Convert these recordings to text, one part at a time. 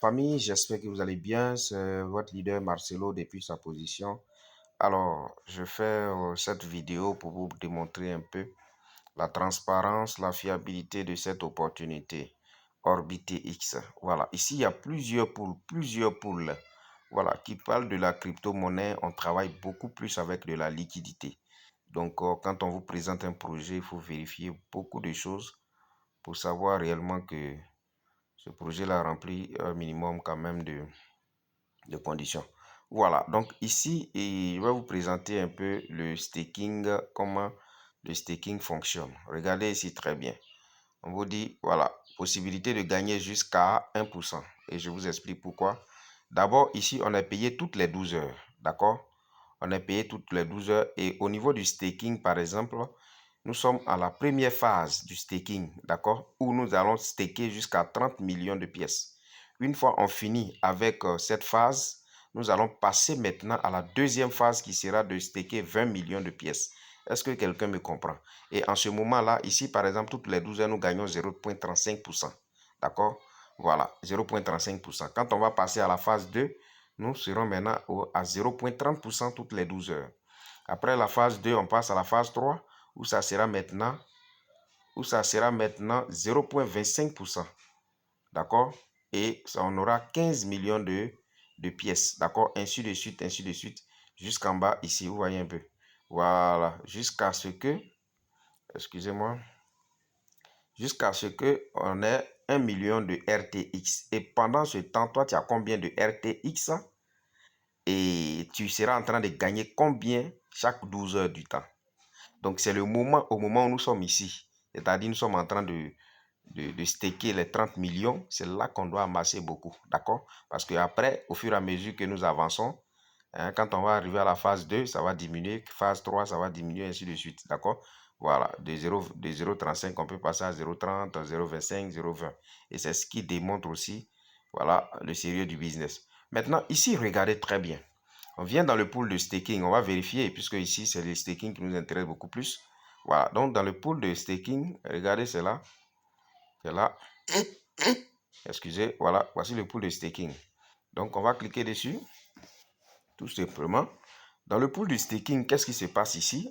Famille, j'espère que vous allez bien. C'est votre leader Marcelo depuis sa position. Alors, je fais cette vidéo pour vous démontrer un peu la transparence, la fiabilité de cette opportunité OrbitX. Voilà, ici, il y a plusieurs poules. Voilà, qui parlent de la crypto-monnaie. On travaille beaucoup plus avec de la liquidité. Donc, quand on vous présente un projet, il faut vérifier beaucoup de choses pour savoir réellement que ce projet-là remplit un minimum quand même de conditions. Voilà, donc ici, je vais vous présenter un peu le staking, comment le staking fonctionne. Regardez ici très bien. On vous dit, voilà, possibilité de gagner jusqu'à 1%. Et je vous explique pourquoi. D'abord, ici, on est payé toutes les 12 heures. D'accord? On est payé toutes les 12 heures. Et au niveau du staking, par exemple, nous sommes à la première phase du staking. D'accord? Où nous allons staker jusqu'à 30 millions de pièces. Une fois on finit avec cette phase, nous allons passer maintenant à la deuxième phase qui sera de staker 20 millions de pièces. Est-ce que quelqu'un me comprend? Et en ce moment-là, ici, par exemple, toutes les 12 heures, nous gagnons 0,35%. D'accord? Voilà, 0,35%. Quand on va passer à la phase 2, nous serons maintenant à 0,30% toutes les 12 heures. Après la phase 2, on passe à la phase 3, où ça sera maintenant 0,25%. D'accord? Et ça, on aura 15 millions de pièces. D'accord? Ainsi de suite, jusqu'en bas, ici, vous voyez un peu. Voilà, jusqu'à ce que, excusez-moi, jusqu'à ce que on ait 1 million de RTX. Et pendant ce temps, toi, tu as combien de RTX? Et tu seras en train de gagner combien chaque 12 heures du temps? Donc, c'est au moment où nous sommes ici. C'est-à-dire, nous sommes en train de staker les 30 millions. C'est là qu'on doit amasser beaucoup. D'accord? Parce qu'après, au fur et à mesure que nous avançons, hein, quand on va arriver à la phase 2, ça va diminuer. Phase 3, ça va diminuer, ainsi de suite. D'accord? Voilà. De 0,35, on peut passer à 0,30, 0,25, 0,20. Et c'est ce qui démontre aussi, voilà, le sérieux du business. Maintenant, ici, regardez très bien. On vient dans le pool de staking. On va vérifier, puisque ici, c'est le staking qui nous intéresse beaucoup plus. Voilà. Donc, dans le pool de staking, regardez, c'est là. C'est là. Excusez. Voilà. Voici le pool de staking. Donc, on va cliquer dessus. Tout simplement. Dans le pool du staking, qu'est-ce qui se passe ici?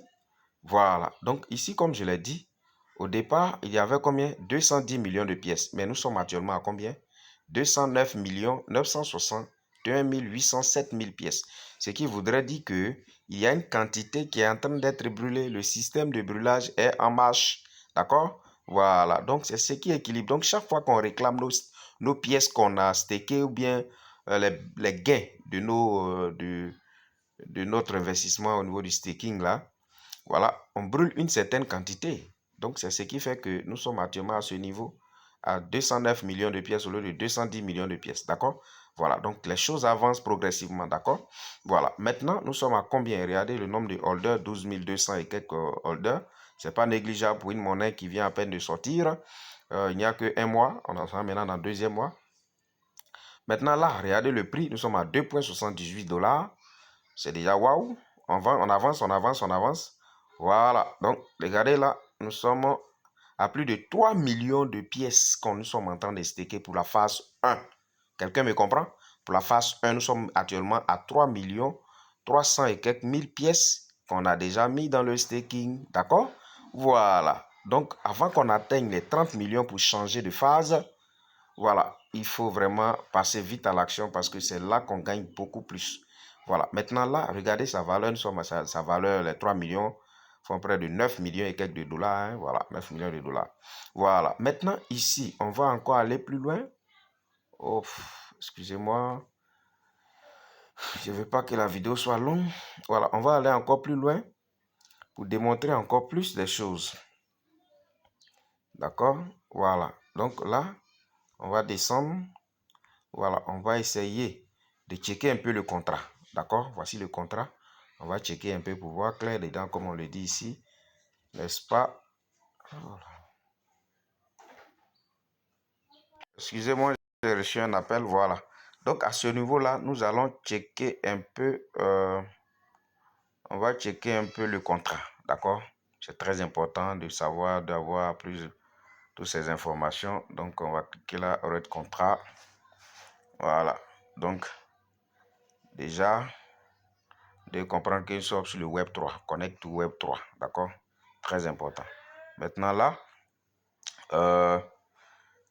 Voilà. Donc, ici, comme je l'ai dit, au départ, il y avait combien? 210 millions de pièces. Mais nous sommes actuellement à combien? 209 961 807 000 pièces. Ce qui voudrait dire qu'il y a une quantité qui est en train d'être brûlée. Le système de brûlage est en marche. D'accord? Voilà. Donc, c'est ce qui équilibre. Donc, chaque fois qu'on réclame nos pièces qu'on a stakées ou bien les gains de notre investissement au niveau du staking là, voilà, on brûle une certaine quantité. Donc, c'est ce qui fait que nous sommes actuellement à ce niveau, à 209 millions de pièces au lieu de 210 millions de pièces. D'accord? Voilà, donc les choses avancent progressivement. D'accord? Voilà, maintenant, nous sommes à combien? Regardez le nombre de holders, 12 200 et quelques holders. Ce n'est pas négligeable pour une monnaie qui vient à peine de sortir. Il n'y a que un mois. On en sera maintenant dans le deuxième mois. Maintenant, là, regardez le prix. Nous sommes à 2,78 $. C'est déjà waouh. On avance, on avance, on avance. Voilà. Donc, regardez là, nous sommes à plus de 3 millions de pièces qu'on nous sommes en train de staker pour la phase 1. Quelqu'un me comprend? Pour la phase 1, nous sommes actuellement à 3 millions 300 et quelques mille pièces qu'on a déjà mis dans le staking. D'accord? Voilà. Donc, avant qu'on atteigne les 30 millions pour changer de phase, voilà, il faut vraiment passer vite à l'action parce que c'est là qu'on gagne beaucoup plus. Voilà, maintenant là, regardez sa valeur, nous sommes à sa valeur, les 3 millions font près de 9 millions et quelques de dollars. Hein, voilà, 9 millions de dollars. Voilà, maintenant ici, on va encore aller plus loin. Oh, excusez-moi, je ne veux pas que la vidéo soit longue. Voilà, on va aller encore plus loin pour démontrer encore plus des choses. D'accord? Voilà, donc là, on va descendre. Voilà, on va essayer de checker un peu le contrat. D'accord? Voici le contrat. On va checker un peu pour voir clair dedans, comme on le dit ici. N'est-ce pas? Voilà. Excusez-moi, j'ai reçu un appel. Voilà. Donc, à ce niveau-là, nous allons checker un peu. On va checker un peu le contrat. D'accord? C'est très important de savoir, d'avoir plus toutes ces informations. Donc, on va cliquer là, Red contrat. Voilà. Donc, déjà, de comprendre que nous sommes sur le Web 3. Connect to Web 3. D'accord? Très important. Maintenant, là,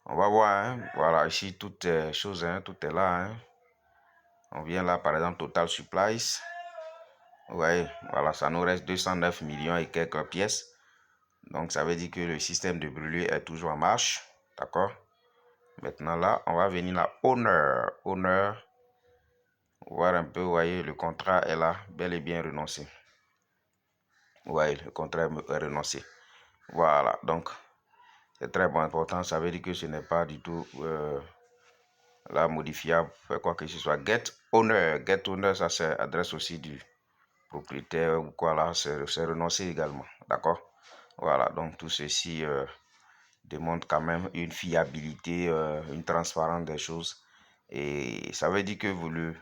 on va voir, hein, voilà, ici, toutes les choses, hein, tout est là. Hein. On vient là, par exemple, Total Supplies. Vous voyez, voilà, ça nous reste 209 millions et quelques pièces. Donc, ça veut dire que le système de brûlure est toujours en marche. D'accord? Maintenant, là, on va venir là, Owner. Owner. Voir un peu, vous voyez, le contrat est là, bel et bien renoncé. Vous voyez, le contrat est renoncé. Voilà, donc, c'est très bon, important. Ça veut dire que ce n'est pas du tout là modifiable, quoi que ce soit. Get owner, ça s'adresse aussi du propriétaire ou quoi là, c'est renoncé également. D'accord? Voilà, donc tout ceci démontre quand même une fiabilité, une transparence des choses. Et ça veut dire que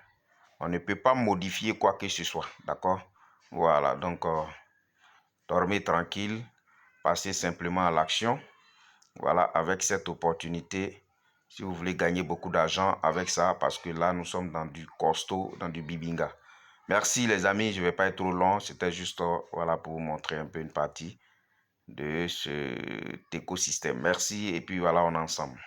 on ne peut pas modifier quoi que ce soit. D'accord? Voilà, donc dormez tranquille, passez simplement à l'action. Voilà, avec cette opportunité, si vous voulez gagner beaucoup d'argent avec ça, parce que là, nous sommes dans du costaud, dans du bibinga. Merci les amis, je ne vais pas être trop long. C'était juste voilà, pour vous montrer un peu une partie de cet écosystème. Merci et puis voilà, on est ensemble.